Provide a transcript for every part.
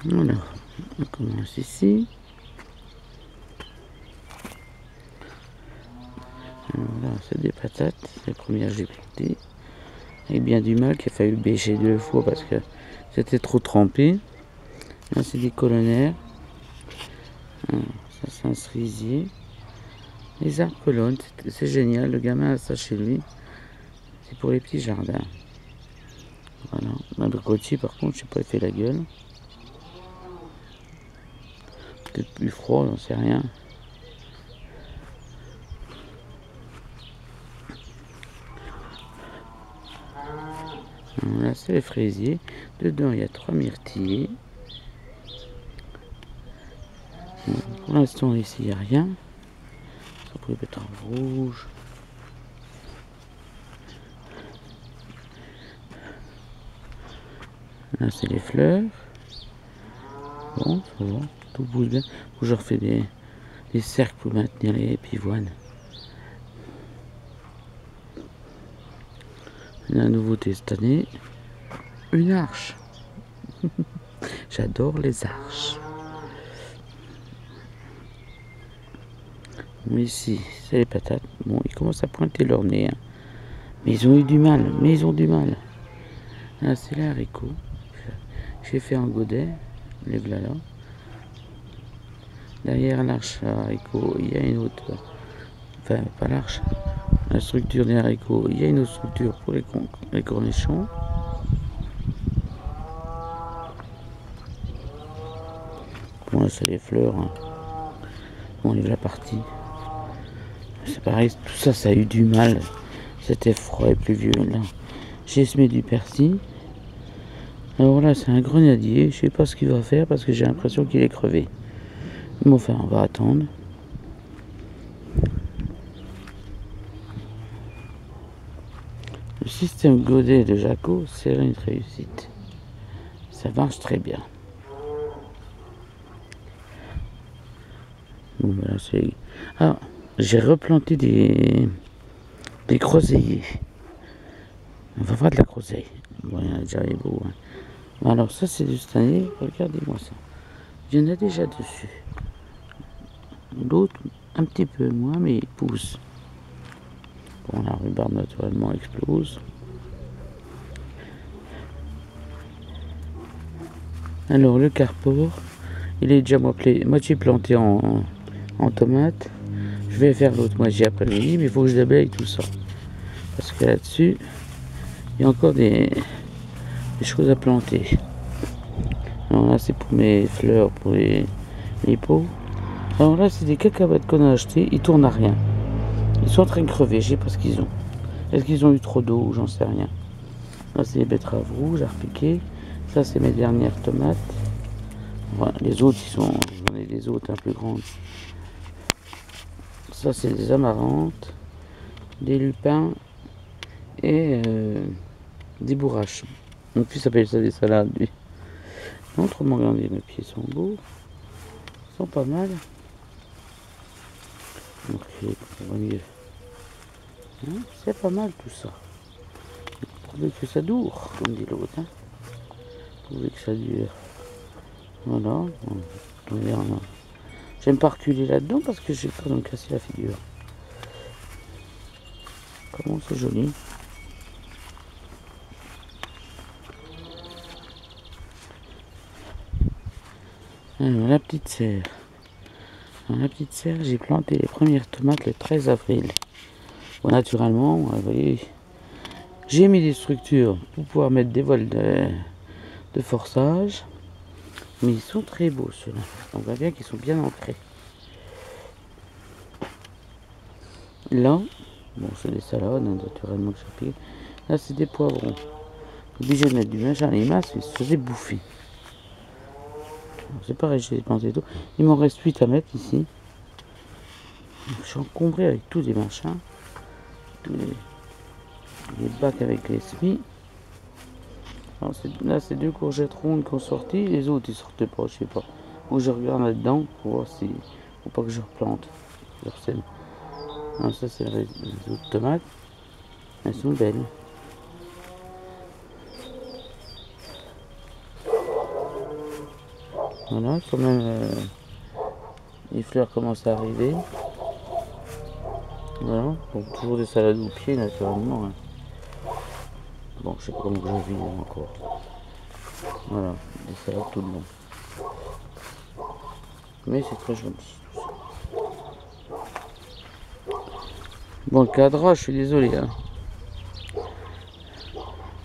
Voilà, on commence ici. Voilà, c'est des patates, c'est les premières que j'ai plantées. Avec bien du mal, qu'il a fallu bêcher 2 fois parce que c'était trop trempé. Là, c'est des colonnaires. Ça, c'est un cerisier. Les arbres colonnes, c'est génial. Le gamin a ça chez lui. C'est pour les petits jardins. Voilà. L'abricotier, par contre, je sais pas, il fait la gueule. Peut-être plus froid, j'en sais rien. Là, c'est les fraisiers. Dedans, il y a 3 myrtilles. Pour l'instant, ici, il n'y a rien. Ça pourrait être en rouge. Là, c'est les fleurs. Bon, ça va. Tout bouge bien. Je refais des cercles pour maintenir les pivoines. La nouveauté cette année, une arche. J'adore les arches. Bon, ici, c'est les patates. Bon, ils commencent à pointer leur nez. Hein. Mais ils ont eu du mal. Là, c'est les haricots. J'ai fait un godet. Les voilà là. Derrière l'arche à haricots, il y a une autre. Enfin, pas l'arche. La structure des haricots, il y a une autre structure pour les cornichons. Bon, là, c'est les fleurs. Hein. Bon, il est la partie. C'est pareil, tout ça, ça a eu du mal. C'était froid et pluvieux. Là, j'ai semé du persil. Alors là, c'est un grenadier. Je sais pas ce qu'il va faire parce que j'ai l'impression qu'il est crevé. Mais enfin, on va attendre. Le système godet de Jaco, c'est une réussite. Ça marche très bien. Bon, ben là, c'est... Ah, j'ai replanté des groseilliers. On va voir de la groseille. Bon, il y en a déjà les beaux. Hein. Alors ça, c'est de cette année. Regardez-moi ça. Il y en a déjà dessus. L'autre, un petit peu moins, mais il pousse. Bon, la rhubarbe, naturellement, explose. Alors, le carport, il est déjà moitié planté en tomate. Je vais faire l'autre moitié après-midi, mais il faut que je déblaye tout ça. Parce que là-dessus, il y a encore des choses à planter. Alors là, c'est pour mes fleurs, pour les pots. Alors là, c'est des cacahuètes qu'on a achetées, ils tournent à rien. Ils sont en train de crever, je sais pas ce qu'ils ont. Est-ce qu'ils ont eu trop d'eau, j'en sais rien. Là, c'est les betteraves rouges à repiquer. Ça, c'est mes dernières tomates. Voilà, les autres, j'en ai des autres un peu grandes. Ça, c'est des amarantes, des lupins et des bourraches. Mon fils appelle ça des salades, lui. Non, trop regardez, mes pieds sont beaux. Ils sont pas mal. Donc, hein, c'est pas mal tout ça. Pourvu que ça dure, comme dit l'autre. Hein. Pourvu que ça dure. Voilà. J'aime pas reculer là-dedans parce que j'ai peur de me casser la figure. Comment c'est joli. Alors, la petite serre. Dans la petite serre, j'ai planté les premières tomates le 13 avril. Bon, naturellement, vous voyez, j'ai mis des structures pour pouvoir mettre des voiles de forçage. Mais ils sont très beaux ceux-là. On voit bien qu'ils sont bien ancrés. Là, bon, c'est des salades, hein, naturellement que j'ai pris. Là, c'est des poivrons. Obligé de mettre du machin, les masses, ils se faisaient bouffer. C'est pareil, j'ai planté tout. Il m'en reste 8 à mettre ici. Je suis encombré avec tous les machins. Tous les bacs avec les semis. Alors là, c'est 2 courgettes rondes qui ont sorti. Les autres, ils sortent pas, je sais pas. Où je regarde là-dedans pour voir si... Faut pas que je replante. Alors ça, c'est les autres tomates. Elles sont belles. Voilà, quand même, les fleurs commencent à arriver. Voilà, donc toujours des salades au pied naturellement. Hein. Bon, je sais pas comment je vis encore. Voilà, des salades tout le long. Mais c'est très joli. Bon, le cadrage, je suis désolé. Hein.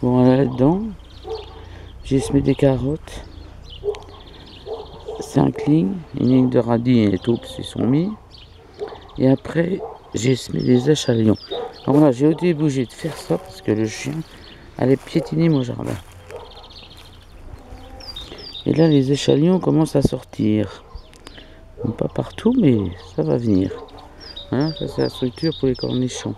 Bon, là-dedans, j'ai semé des carottes. 5 lignes, une ligne de radis et les taupes s'y sont mis. Et après, j'ai semé des échalions. Alors voilà, j'ai été obligé de faire ça parce que le chien allait piétiner mon jardin. Et là, les échalions commencent à sortir. Bon, pas partout, mais ça va venir. Voilà, ça c'est la structure pour les cornichons.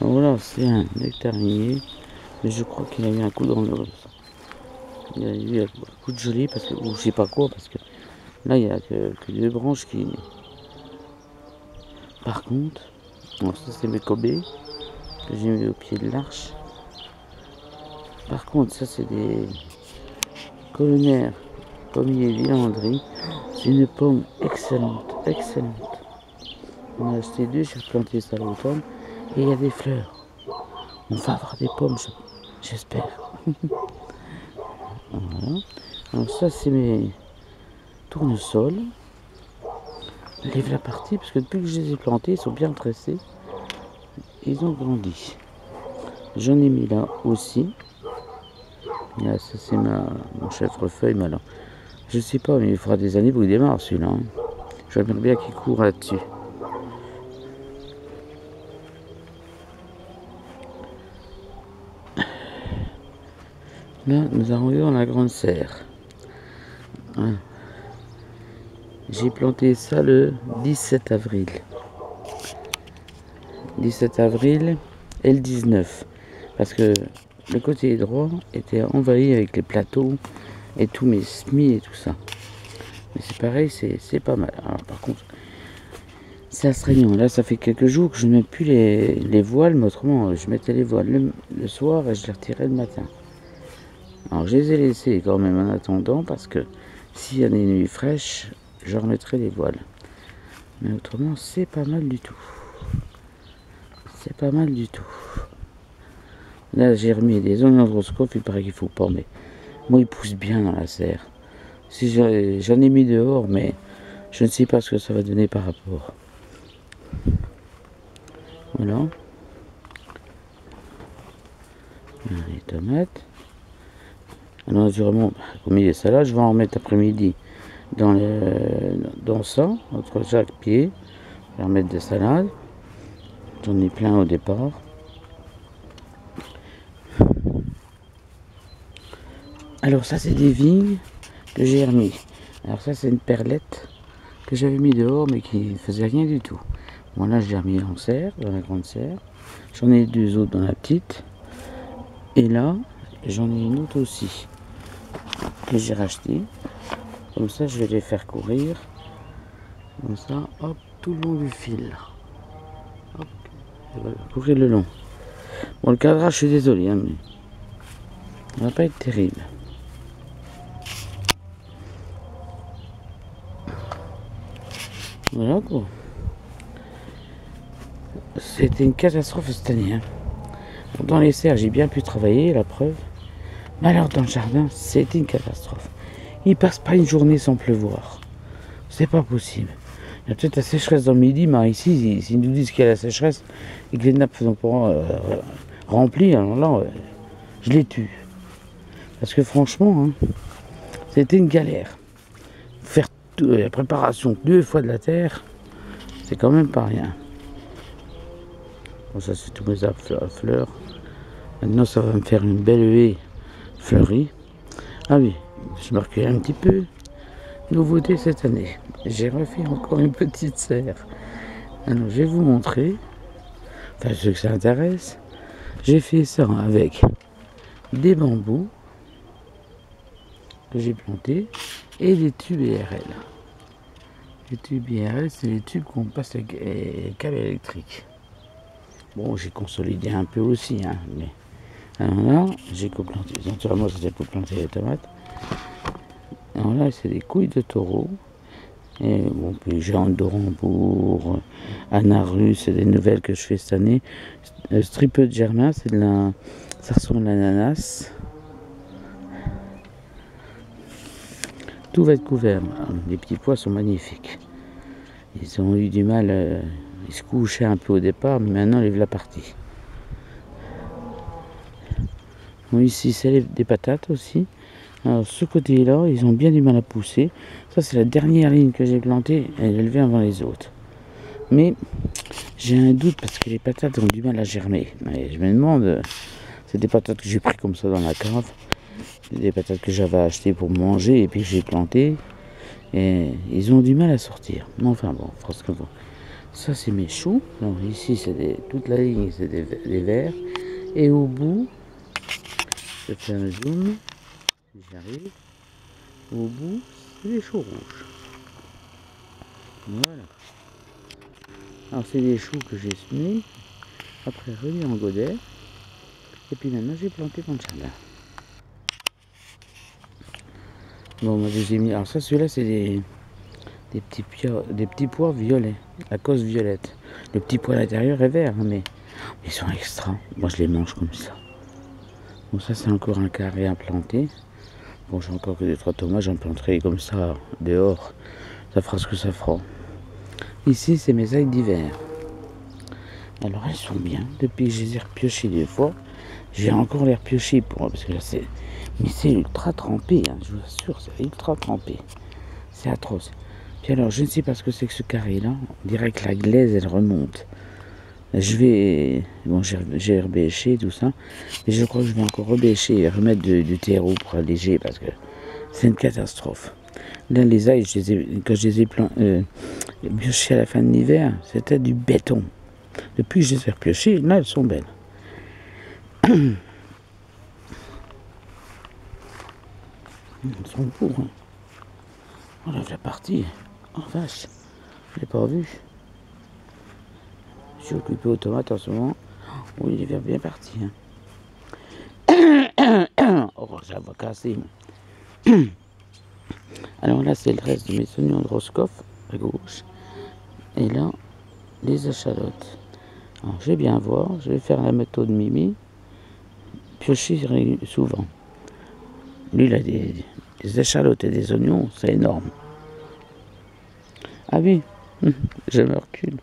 Alors voilà, c'est un nectarinier, mais je crois qu'il a eu un coup dans le... Il a eu un coup de gelée, parce que, ou je sais pas quoi, parce que là, il n'y a que 2 branches qui... Par contre, alors ça c'est mes cobés que j'ai mis au pied de l'arche. Par contre, ça c'est des colonnaires pommiers Villandry. C'est une pomme excellente, excellente. On a acheté 2, j'ai replanté ça l'automne et il y a des fleurs. On va avoir des pommes, j'espère. Voilà. Alors ça c'est mes tournesols. Lève la partie parce que depuis que je les ai plantés, ils sont bien tressés. Ils ont grandi. J'en ai mis là aussi. Là, ça c'est mon chèvrefeuille, mais alors, je sais pas, mais il fera des années pour qu'il démarre celui-là. Hein. J'aimerais bien qu'il court là-dessus. Là, nous arrivons dans la grande serre. Hein. J'ai planté ça le 17 avril. 17 avril et le 19. Parce que le côté droit était envahi avec les plateaux et tous mes semis et tout ça. Mais c'est pareil, c'est pas mal. Alors par contre, c'est astreignant. Là, ça fait quelques jours que je ne mets plus les voiles, mais autrement, je mettais les voiles le soir et je les retirais le matin. Alors, je les ai laissés quand même en attendant parce que s'il y a des nuits fraîches, je remettrai les voiles. Mais autrement, c'est pas mal du tout. C'est pas mal du tout. Là, j'ai remis des oignons de Roscoff, il paraît qu'il faut pas, mais moi, ils poussent bien dans la serre. Si j'en ai mis dehors, mais je ne sais pas ce que ça va donner par rapport. Voilà. Les tomates. Alors, naturellement, comme il est salade, je vais en remettre après-midi dans ça, entre chaque pied. Je vais remettre des salades. J'en ai plein au départ. Alors, ça, c'est des vignes que j'ai remis. Alors, ça, c'est une perlette que j'avais mis dehors, mais qui ne faisait rien du tout. Bon, là, je l'ai remis en serre, dans la grande serre. J'en ai 2 autres dans la petite. Et là, j'en ai une autre aussi que j'ai racheté. Comme ça, je vais les faire courir. Comme ça, hop, tout le long du fil. Hop, je vais courir le long. Bon, le cadrage, je suis désolé, hein, mais ça va pas être terrible. Voilà quoi. C'était une catastrophe cette année. Hein. Dans les serres, j'ai bien pu travailler, la preuve. Mais alors dans le jardin, c'était une catastrophe. Il passe pas une journée sans pleuvoir. C'est pas possible. Il y a peut-être la sécheresse dans le midi, mais ici, s'ils nous disent qu'il y a la sécheresse et que les nappes sont pas remplies, alors là, je les tue. Parce que franchement, hein, c'était une galère. Faire la préparation 2 fois de la terre, c'est quand même pas rien. Bon, ça c'est tous mes arbres à fleurs. Maintenant, ça va me faire une belle haie fleurie. Ah oui, je me recule un petit peu. Nouveauté cette année. J'ai refait encore une petite serre. Alors, je vais vous montrer. Enfin, ceux que ça intéresse. J'ai fait ça avec des bambous que j'ai plantés et des tubes IRL. Les tubes IRL, c'est les tubes qu'on passe avec les câbles électriques. Bon, j'ai consolidé un peu aussi, hein, mais Alors là, j'ai coplanté. Naturellement, j'ai coplanté les tomates. Alors là, c'est des couilles de taureau. Et bon, puis j'ai Dorambourg, Anarus, c'est des nouvelles que je fais cette année. Stripeux de germain, c'est de la. Ça ressemble à l'ananas. Tout va être couvert. Les petits pois sont magnifiques. Ils ont eu du mal, ils se couchaient un peu au départ, mais maintenant ils lèvent la partie. Bon, ici c'est des patates aussi. Alors ce côté-là, ils ont bien du mal à pousser. Ça c'est la dernière ligne que j'ai plantée, elle est élevée avant les autres. Mais j'ai un doute parce que les patates ont du mal à germer. Et je me demande, c'est des patates que j'ai pris comme ça dans la cave. Des patates que j'avais achetées pour manger et puis que j'ai plantées. Et ils ont du mal à sortir. Mais enfin bon, franchement, ça c'est mes choux. Donc ici c'est toute la ligne c'est des verts. Et au bout, je fais un zoom, j'arrive. Au bout, c'est des choux rouges. Voilà. Alors c'est des choux que j'ai semés, après remis en godet. Et puis maintenant j'ai planté dans le jardin. Bon, moi j'ai mis. Alors ça, celui-là, c'est des petits pois violets, la cause violette. Le petit pois à l'intérieur est vert, hein, mais ils sont extra. Moi, je les mange comme ça. Bon, ça, c'est encore un carré à planter. Bon, j'ai encore que 2-3 tomates, j'en planterai comme ça dehors. Ça fera ce que ça fera. Ici, c'est mes algues d'hiver. Alors, elles sont bien. Depuis que je les ai repiochées 2 fois, je vais encore les repiocher parce que là, c'est. Mais c'est ultra trempé, hein, je vous assure, c'est ultra trempé. C'est atroce. Puis alors, je ne sais pas ce que c'est que ce carré-là. On dirait que la glaise, elle remonte. Je vais... Bon, j'ai rebêché tout ça. Mais je crois que je vais encore rebêcher et remettre du terreau pour alléger parce que c'est une catastrophe. Là, les ailles, quand je les ai piochées à la fin de l'hiver, c'était du béton. Depuis que je les ai repiochées, là, elles sont belles. Ils sont beaux, hein. On lève la partie. Oh vache, je l'ai pas vu. Je suis occupé aux tomates en ce moment. Oui, il est bien parti. Hein. Oh, ça va casser. Alors là, c'est le reste de mes oignons de Roscoff à gauche. Et là, les échalotes. Alors, je vais bien voir. Je vais faire la méthode Mimi. Piocher souvent. Lui, il a des échalotes et des oignons, c'est énorme. Ah oui, je me recule.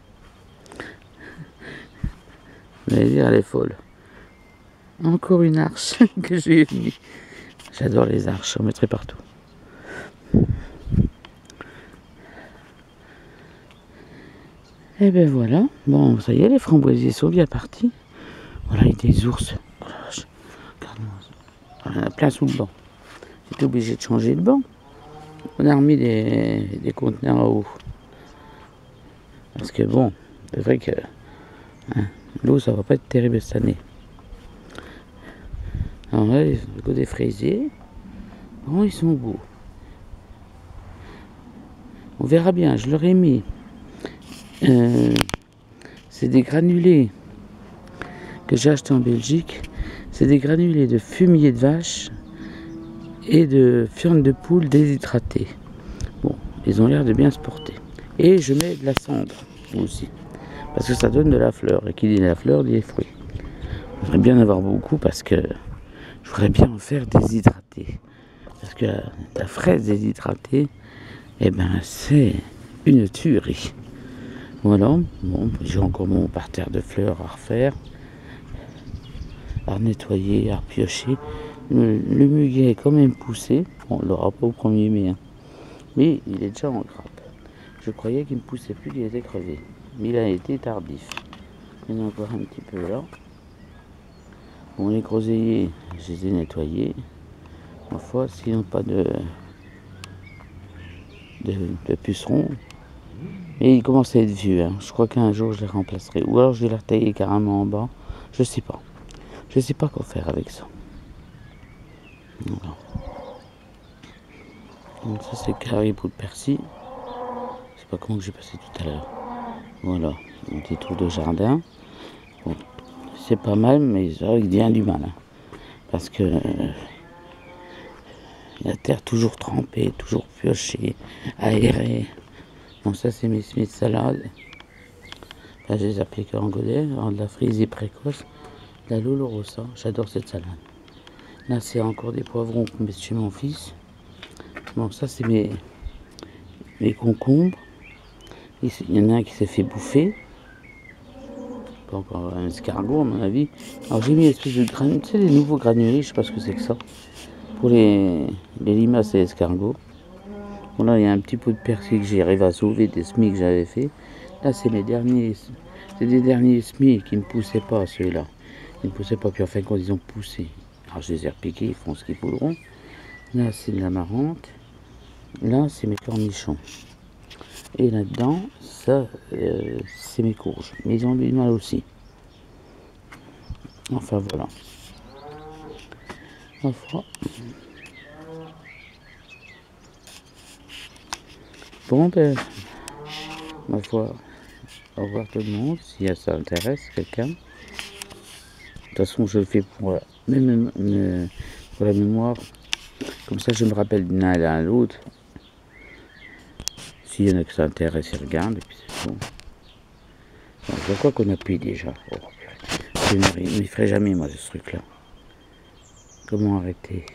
Vous allez dire, elle est folle. Encore une arche que j'ai mis. J'adore les arches, j'en mettrai partout. Et ben voilà, bon, ça y est, les framboisiers sont bien partis. Voilà, il y a des ours. On en a plein sous le banc. J'étais obligé de changer le banc. On a remis des conteneurs en haut. Parce que bon, c'est vrai que hein, l'eau, ça va pas être terrible cette année. Alors là, le côté fraisier, bon, ils sont beaux. On verra bien, je leur ai mis. C'est des granulés que j'ai acheté en Belgique. C'est des granulés de fumier de vache et de fientes de poule déshydratées. Bon, ils ont l'air de bien se porter. Et je mets de la cendre aussi. Parce que ça donne de la fleur. Et qui dit la fleur dit les fruits. Je voudrais bien en avoir beaucoup parce que je voudrais bien en faire déshydratée. Parce que la fraise déshydratée, eh ben c'est une tuerie. Voilà, bon, j'ai encore mon parterre de fleurs à refaire, à nettoyer, à repiocher. Le muguet est quand même poussé, on l'aura pas au 1er mai, hein. Mais il est déjà en grappe. Je croyais qu'il ne poussait plus, qu'il était crevé, mais il a été tardif. Il y en a encore un petit peu là. Bon, les groseilliers, je les ai nettoyés. Ma foi, s'ils n'ont pas de pucerons. Et ils commencent à être vieux, hein. Je crois qu'un jour je les remplacerai. Ou alors je vais les retailler carrément en bas. Je sais pas. Je sais pas quoi faire avec ça. Voilà. Donc ça c'est carré pour le persil. Je sais pas comment j'ai passé tout à l'heure. Voilà. Un petit tour de jardin. Bon, c'est pas mal, mais ça il vient du mal. Hein. Parce que la terre toujours trempée, toujours piochée, aérée. Donc ça c'est mes semis de salade. Là, je les applique en godet, en de la frisée précoce, de la Lolorosa. J'adore cette salade. Là c'est encore des poivrons qu'on met chez mon fils. Bon ça c'est mes concombres. Il y en a un qui s'est fait bouffer. Pas encore un escargot à mon avis. Alors j'ai mis une espèce de granule, tu sais les nouveaux granulés, je sais pas ce que c'est que ça. Pour les limaces et les escargots. Bon là il y a un petit peu de persil que j'arrive à sauver des semis que j'avais fait. Là c'est mes derniers, c'est des derniers semis qui ne poussaient pas ceux-là. Ils ne poussaient pas, puis enfin quand ils ont poussé, alors je les ai repiqués, ils font ce qu'ils voudront. Là c'est de l'amarante. Là c'est mes cornichons. Et là-dedans, ça, c'est mes courges. Mais ils ont du mal aussi. Enfin, voilà. Enfin. Bon, ben, ma foi, au revoir tout le monde, si ça intéresse quelqu'un. De toute façon, je le fais pour, pour la mémoire. Comme ça, je me rappelle d'un et à l'autre. S'il y en a que ça intéresse, ils regardent, et puis c'est bon. Bon, je crois qu'on appuie déjà. Oh, je ne m'y ferai jamais, moi, ce truc-là. Comment arrêter ?